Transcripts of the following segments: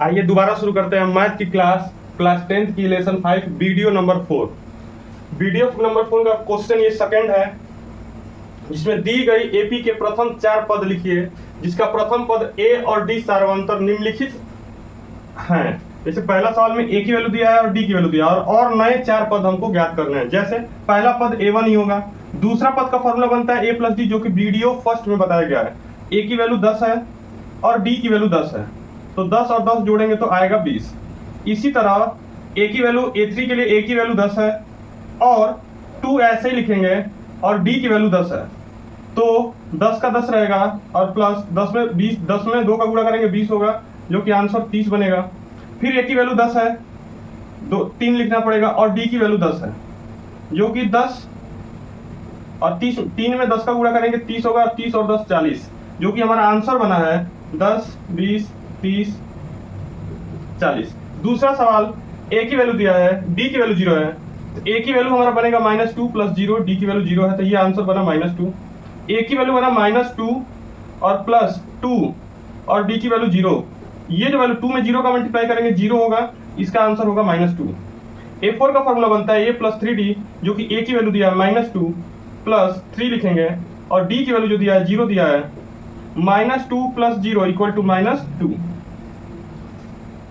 आइए दोबारा शुरू करते हैं मैथ की क्लास 10th की lesson 5 video number 4। Video number 4 का क्वेश्चन ये सेकंड है, जिसमें दी गई एपी के प्रथम 4 पद लिखिए जिसका प्रथम पद ए और डी सार्वंतर निम्नलिखित हैं। जैसे पहला सवाल में ए की वैल्यू दिया है और डी की वैल्यू दिया है और नए 4 पद हमको ज्ञात करने हैं। जैसे पहला पद a1 ही होगा, दूसरा पद का फॉर्मूला बनता है a प्लस डी, जो कि वीडियो फर्स्ट में बताया गया है। ए की वैल्यू 10 है और डी की वैल्यू 10 है, तो 10 और 10 जोड़ेंगे तो आएगा 20। इसी तरह ए की वैल्यू a3 के लिए a की वैल्यू 10 है और 2 ऐसे ही लिखेंगे और डी की वैल्यू 10 है, तो 10 का 10 रहेगा और प्लस 10 में 20, 10 में 2 का गुणा करेंगे 20 होगा, जो कि आंसर 30 बनेगा। फिर ए की वैल्यू 10 है, 3 लिखना पड़ेगा और डी की वैल्यू 10 है, जो कि 10 और 30, 3 में 10 का गुणा करेंगे 30 होगा, 30 और 10 40, जो कि हमारा आंसर बना है 10, 20, 30, 40। दूसरा सवाल ए की वैल्यू दिया है, डी की वैल्यू 0 है, तो ए की वैल्यू हमारा बनेगा -2 प्लस 0, डी की वैल्यू 0 है, तो ये आंसर बना -2। ए की वैल्यू बना -2 और प्लस 2 और डी की वैल्यू 0। ये जो वैल्यू 2 में 0 का मल्टीप्लाई करेंगे 0 होगा, इसका आंसर होगा -2। A4 का फॉर्मूला बनता है a प्लस 3d, जो कि a की वैल्यू दिया है -2 प्लस 3 लिखेंगे और d की वैल्यू जो दिया है 0 दिया है, -2 प्लस 0 इक्वल टू -2।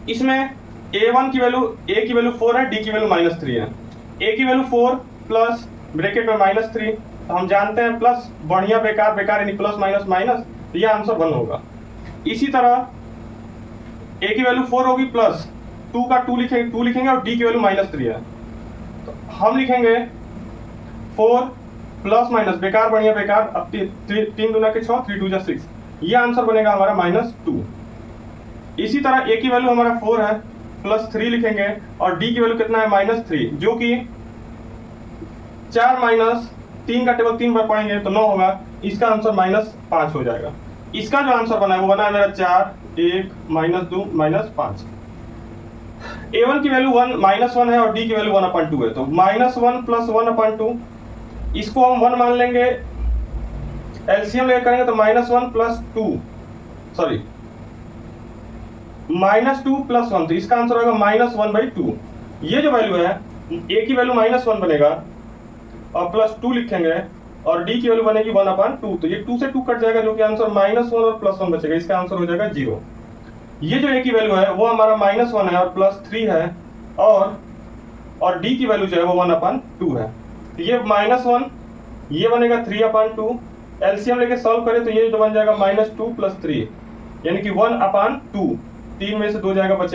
इसमें a1 की वैल्यू, a की वैल्यू 4 है, d की वैल्यू -3 है। a की वैल्यू 4 प्लस ब्रैकेट में -3, तो हम जानते हैं प्लस बढ़िया बेकार बेकार यानी प्लस माइनस माइनस, तो यह आंसर 1 होगा। इसी तरह a की वैल्यू 4 होगी प्लस 2 का 2 लिखेंगे और d की वैल्यू -3 है, तो हम लिखेंगे 4 प्लस माइनस बेकार बढ़िया बेकार, अब 3 दूना के 6, 3 2 जा 6, ये आंसर बनेगा हमारा -2। इसी तरह a की वैल्यू हमारा 4 है, प्लस 3 लिखेंगे और d की वैल्यू कितना है -3, जो कि 4 माइनस 3 का टेबल 3 बार पढ़ेंगे तो 9 होगा, इसका आंसर -5 हो जाएगा। इसका जो आंसर बना है वो बना है मेरा 4, 1, -2, -5। a1 की वैल्यू -1 है और d की वैल्यू 1/2 है, तो -1 प्लस 1/2, इसको हम 1 मान लेंगे, एलसीएम लेकर करेंगे तो -1 प्लस 2, सॉरी -2 प्लस 1, तो इसका आंसर होगा -1/2। ये जो वैल्यू है a की वैल्यू -1 बनेगा और प्लस 2 लिखेंगे और d की वैल्यू बनेगी 1/2, तो ये 2 से 2 कट जाएगा, जो कि आंसर -1 और प्लस 1 बचेगा, इसका आंसर हो जाएगा 0। ये जो a की वैल्यू है वो हमारा -1 है और प्लस 3 है और d की वैल्यू जो है वो 1/2 है, तो ये -1 ये बनेगा 3/2, एलसीएम लेके सॉल्व करें तो ये जो बन जाएगा -2 प्लस 3 यानी कि 1/2, 3 में से 2 जाएगा, बचेगा